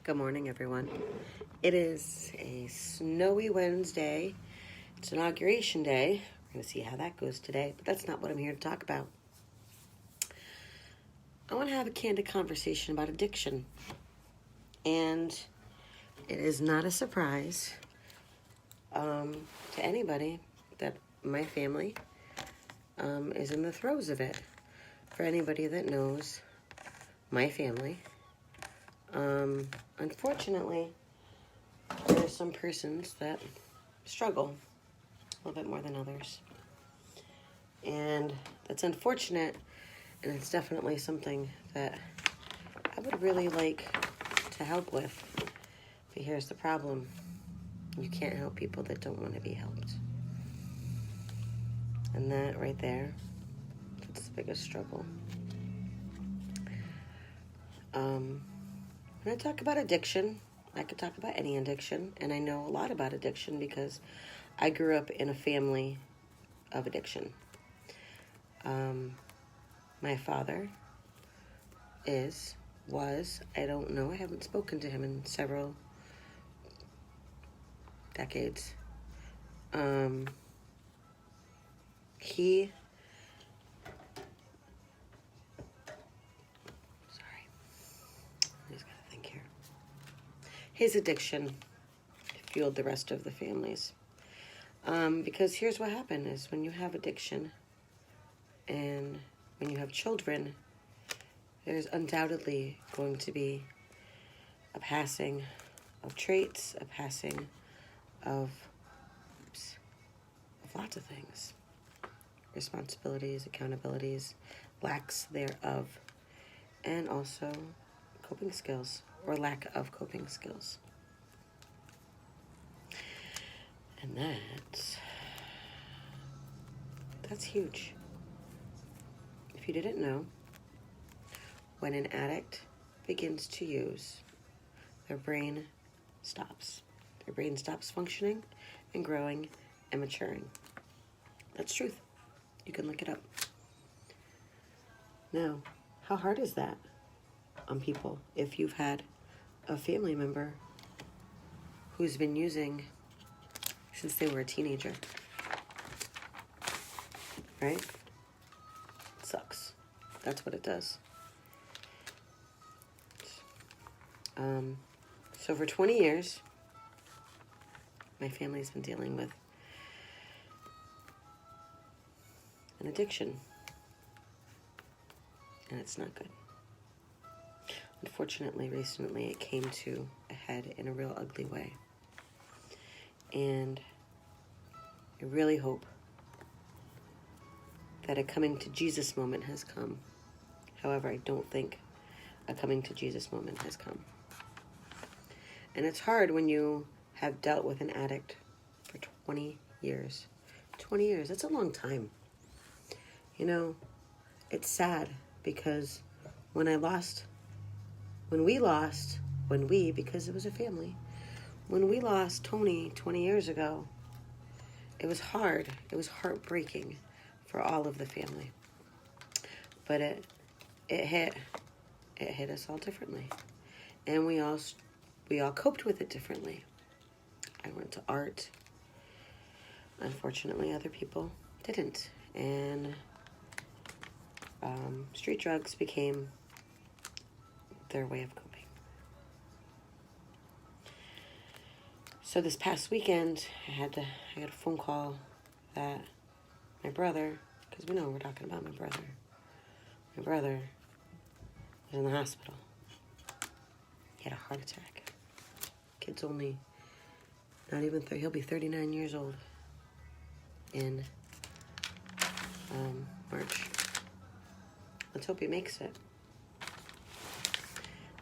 Good morning, everyone. It is a snowy Wednesday. It's inauguration day. We're going to see how that goes today, but that's not what I'm here to talk about. I want to have a candid conversation about addiction. And it is not a surprise to anybody that my family is in the throes of it. For anybody that knows my family, unfortunately, there are some persons that struggle a little bit more than others. And that's unfortunate, and it's definitely something that I would really like to help with. But here's the problem. You can't help people that don't want to be helped. And that right there, that's the biggest struggle. When I talk about addiction, I could talk about any addiction, and I know a lot about addiction because I grew up in a family of addiction. My father was, I don't know, I haven't spoken to him in several decades. His addiction fueled the rest of the families. Because here's what happened is when you have addiction and when you have children, there's undoubtedly going to be a passing of traits, a passing of lots of things. Responsibilities, accountabilities, lacks thereof, and also coping skills or lack of coping skills. And that's huge. If you didn't know, when an addict begins to use, their brain stops. Their brain stops functioning and growing and maturing. That's truth. You can look it up. Now, how hard is that on people if you've had a family member who's been using since they were a teenager? Right? It sucks. That's what it does. So for 20 years, my family's been dealing with an addiction. And it's not good. Unfortunately, recently it came to a head in a real ugly way. And I really hope that a coming to Jesus moment has come. However, I don't think a coming to Jesus moment has come. And it's hard when you have dealt with an addict for 20 years. 20 years, that's a long time. You know, it's sad because because it was a family, when we lost Tony 20 years ago, it was hard. It was heartbreaking for all of the family. But it hit us all differently. And we all coped with it differently. I went to art. Unfortunately, other people didn't. And street drugs became their way of coping. So this past weekend, I got a phone call that my brother, because we know we're talking about my brother was in the hospital. He had a heart attack. Kid's only not even 30, he'll be 39 years old in March. Let's hope he makes it,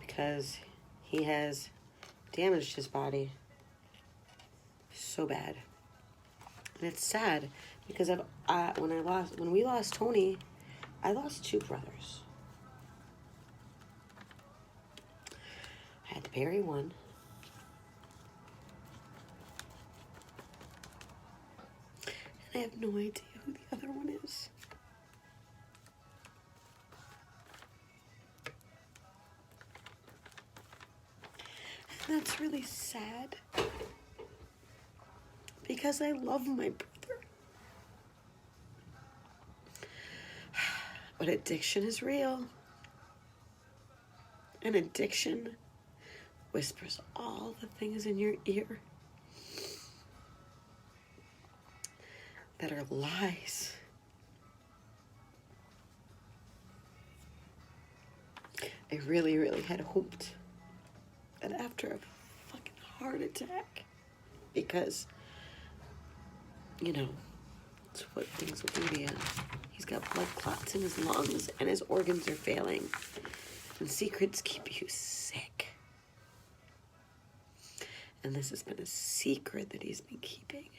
because he has damaged his body so bad. And it's sad because when we lost Tony, I lost two brothers. I had to bury one. And I have no idea who the other one is. that's really sad. Because I love my brother. But addiction is real. And addiction whispers all the things in your ear that are lies. I really, really had hoped that after a fucking heart attack, because, you know, it's what things will do to you. He's got blood clots in his lungs and his organs are failing. And secrets keep you sick. And this has been a secret that he's been keeping.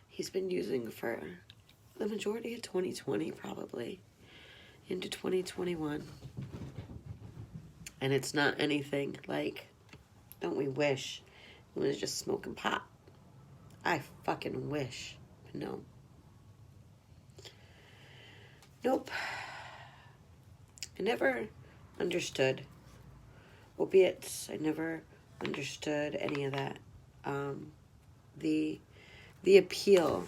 He's been using for the majority of 2020, probably, into 2021. And it's not anything like, don't we wish it was just smoking pot? I fucking wish. But no. Nope. I never understood opiates. I never understood any of that. The appeal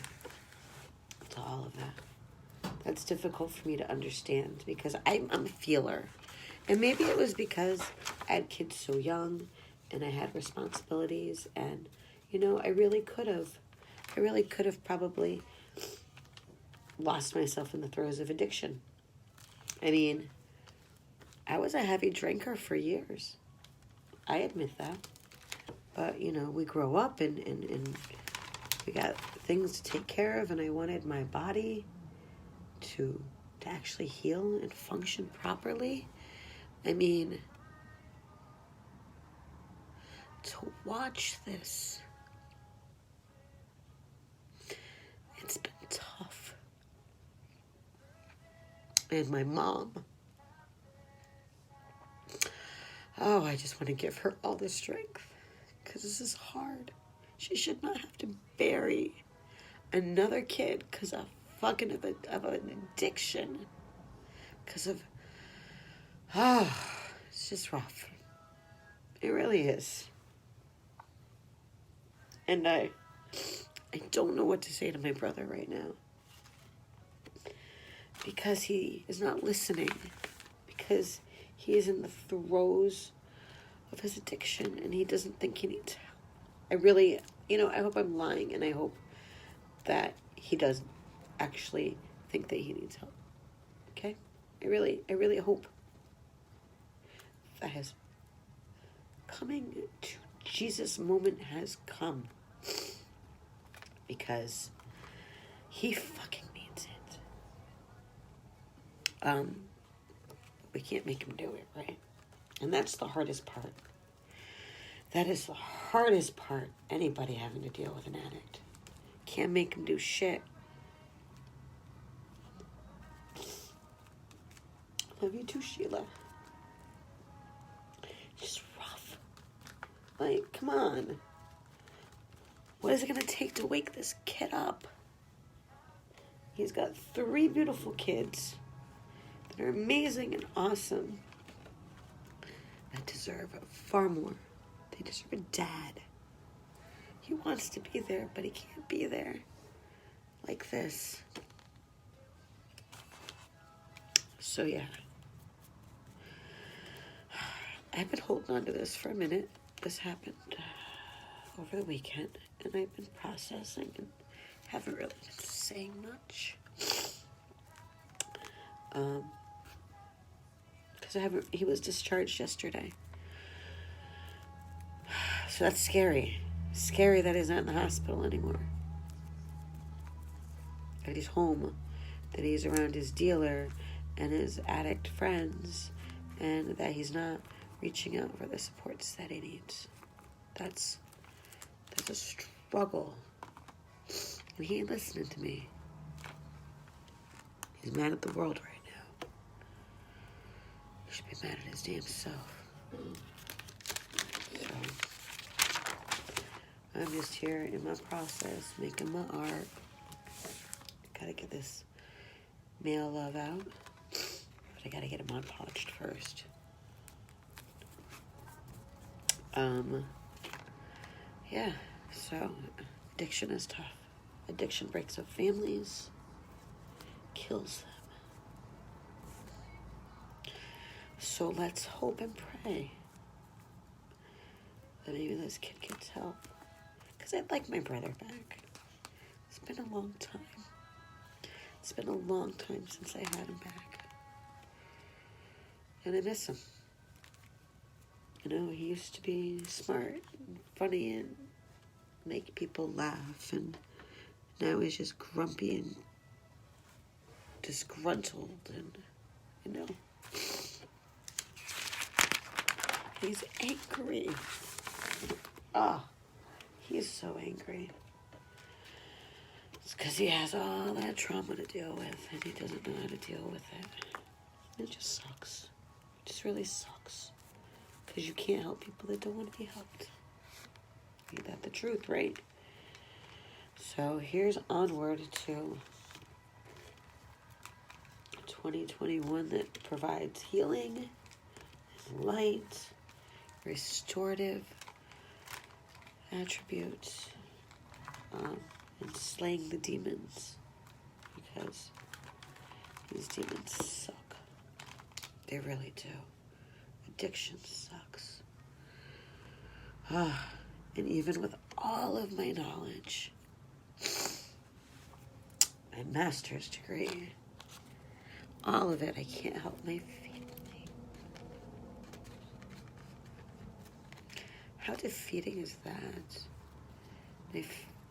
to all of that. That's difficult for me to understand because I'm a feeler. And maybe it was because I had kids so young and I had responsibilities and, you know, I really could have probably lost myself in the throes of addiction. I mean, I was a heavy drinker for years. I admit that. But, you know, we grow up and we got things to take care of, and I wanted my body to actually heal and function properly. I mean, to watch this, it's been tough. And my mom, oh, I just want to give her all the strength because this is hard. She should not have to bury another kid because of fucking of an addiction. Because of, it's just rough. It really is. And I don't know what to say to my brother right now. Because he is not listening. Because he is in the throes of his addiction and he doesn't think he needs help. I really, you know, I hope I'm lying and I hope that he does actually think that he needs help. Okay? I really hope that his coming to Jesus moment has come. Because he fucking needs it. We can't make him do it, right? And that's the hardest part. That is the hardest part. Anybody having to deal with an addict. Can't make him do shit. Love you too, Sheila. Just rough. Like, come on. What is it going to take to wake this kid up? He's got 3 beautiful kids that are amazing and awesome. That deserve far more. They deserve a dad. He wants to be there, but he can't be there like this. So yeah. I've been holding on to this for a minute. This happened over the weekend, and I've been processing and haven't really been saying much. Because he was discharged yesterday. So that's scary. Scary that he's not in the hospital anymore. That he's home. That he's around his dealer and his addict friends. And that he's not reaching out for the supports that he needs. That's a struggle. And he ain't listening to me. He's mad at the world right now. He should be mad at his damn self. So, I'm just here in my process, making my art. Gotta get this male love out. But I gotta get him unpolished first. Yeah, so addiction is tough. Addiction breaks up families, kills them. So let's hope and pray that maybe this kid gets help. Because I'd like my brother back. It's been a long time. It's been a long time since I had him back. And I miss him. You know, he used to be smart and funny and make people laugh. And now he's just grumpy and disgruntled. And, you know, he's angry. Oh, he's so angry. It's because he has all that trauma to deal with, and he doesn't know how to deal with it. It just sucks. It just really sucks. Because you can't help people that don't want to be helped. Ain't that the truth, right? So here's onward to 2021 that provides healing, light, restorative attributes, and slaying the demons, because these demons suck. They really do. Addiction sucks. And even with all of my knowledge, my master's degree, all of it, I can't help my family. How defeating is that? My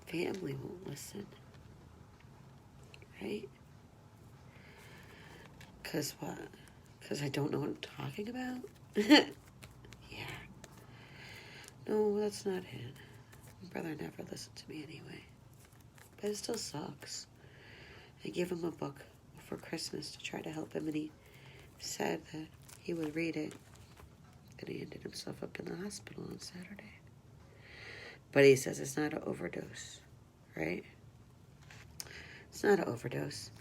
family won't listen. Right? Because what? Because I don't know what I'm talking about? Yeah. No, that's not it. My brother never listened to me anyway. But it still sucks. I gave him a book for Christmas to try to help him, and he said that he would read it. And he ended himself up in the hospital on Saturday. But he says it's not an overdose, right? It's not an overdose.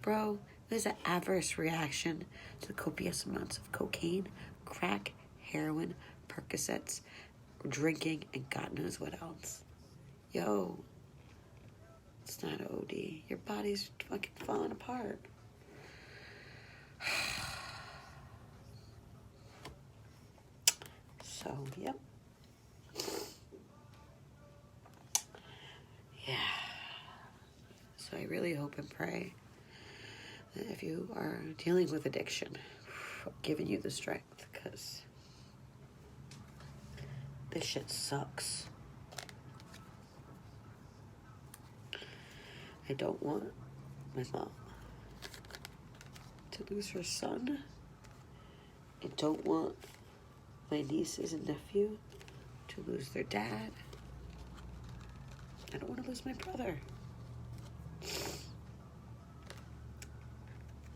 Bro, there's an adverse reaction to the copious amounts of cocaine, crack, heroin, Percocets, drinking, and God knows what else. Yo, it's not an OD. Your body's fucking falling apart. So, yep. Yeah. So I really hope and pray that if you are dealing with addiction, I've given you the strength, because this shit sucks. I don't want my mom to lose her son. I don't want my nieces and nephew to lose their dad. I don't want to lose my brother.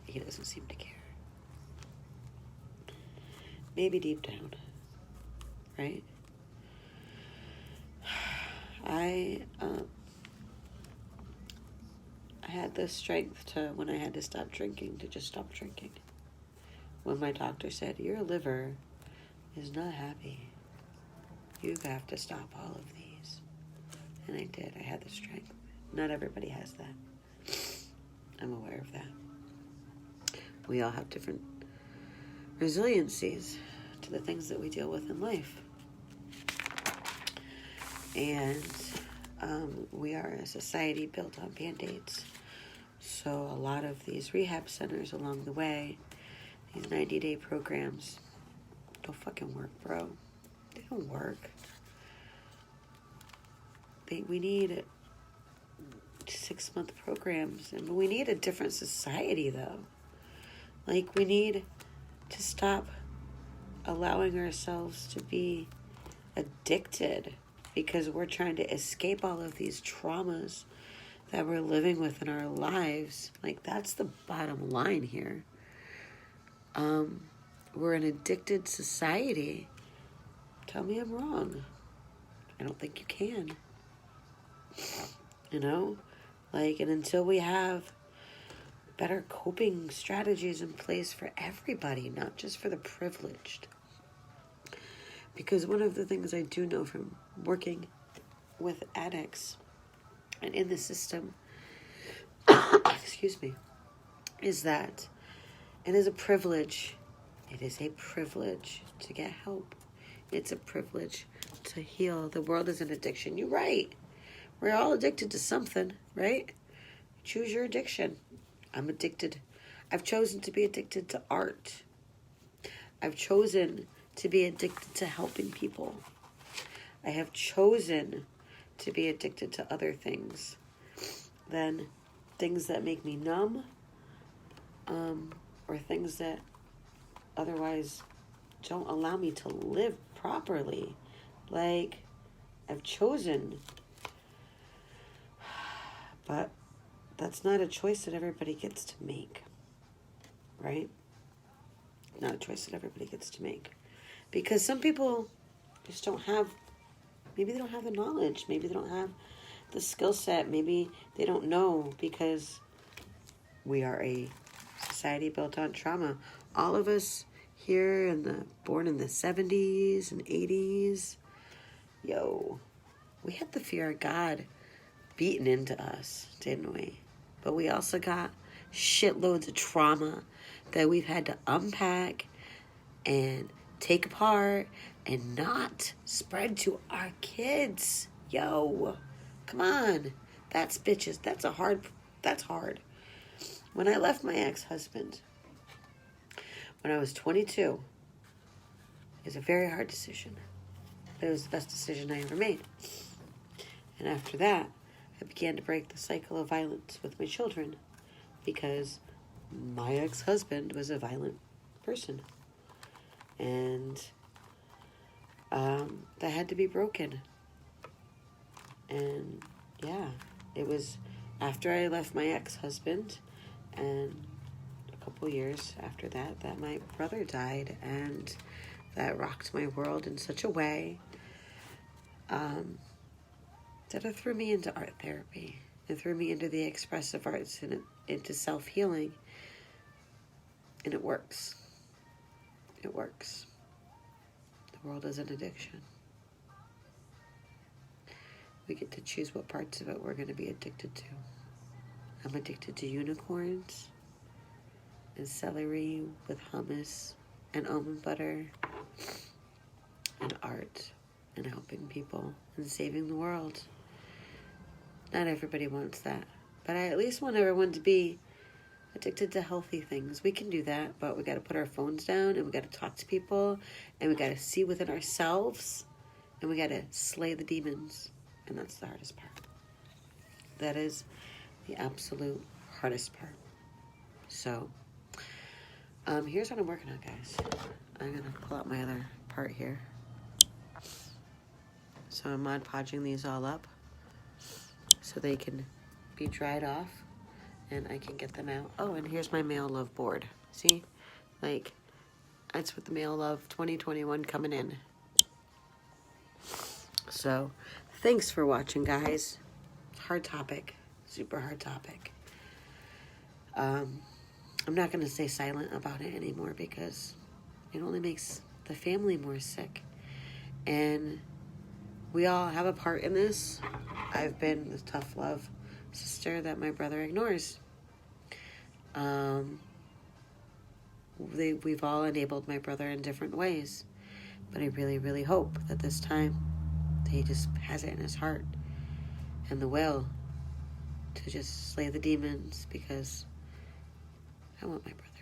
He doesn't seem to care. Maybe deep down, right? I had the strength to, when I had to stop drinking, to just stop drinking. When my doctor said, your liver is not happy, you have to stop all of these. And I did. I had the strength. Not everybody has that. I'm aware of that. We all have different resiliencies to the things that we deal with in life. And we are a society built on Band-Aids. So a lot of these rehab centers along the way, these 90-day programs, don't fucking work, bro. They don't work. We need 6-month programs, and we need a different society, though. Like, we need to stop allowing ourselves to be addicted because we're trying to escape all of these traumas that we're living with in our lives. Like, that's the bottom line here. We're an addicted society. Tell me I'm wrong. I don't think you can. You know? Like, and until we have better coping strategies in place for everybody, not just for the privileged. Because one of the things I do know from working with addicts and in the system, excuse me, is that it is a privilege. It is a privilege to get help. It's a privilege to heal. The world is an addiction. You're right. We're all addicted to something, right? Choose your addiction. I'm addicted. I've chosen to be addicted to art. I've chosen to be addicted to helping people. I have chosen to be addicted to other things than things that make me numb, or things that otherwise don't allow me to live properly. Like, I've chosen. But that's not a choice that everybody gets to make, right? Not a choice that everybody gets to make. Because some people just don't have, maybe they don't have the knowledge. Maybe they don't have the skill set. Maybe they don't know, because we are a society built on trauma. All of us here born in the 70s and 80s, we had the fear of God beaten into us, didn't we? But we also got shitloads of trauma that we've had to unpack and take apart and not spread to our kids. Come on. That's bitches. That's hard. When I left my ex-husband, when I was 22, it was a very hard decision. But it was the best decision I ever made. And after that, I began to break the cycle of violence with my children, because my ex-husband was a violent person. And that had to be broken. And it was after I left my ex-husband, and a couple years after that my brother died, and that rocked my world in such a way that it threw me into art therapy. It threw me into the expressive arts and into self-healing. And it works. It works. The world is an addiction. We get to choose what parts of it we're going to be addicted to. I'm addicted to unicorns and celery with hummus and almond butter and art and helping people and saving the world. Not everybody wants that, but I at least want everyone to be addicted to healthy things. We can do that, but we got to put our phones down, and we got to talk to people, and we got to see within ourselves, and we got to slay the demons. And that's the hardest part. That is the absolute hardest part. So, here's what I'm working on, guys. I'm going to pull out my other part here. So I'm Mod Podging these all up so they can be dried off and I can get them out. Oh, and here's my Male Love board. See? Like, that's with the Male Love 2021 coming in. So, thanks for watching, guys. Hard topic. Super hard topic. I'm not going to stay silent about it anymore because it only makes the family more sick. And we all have a part in this. I've been the tough love sister that my brother ignores. We've all enabled my brother in different ways. But I really, really hope that this time he just has it in his heart and the will to just slay the demons, because I want my brother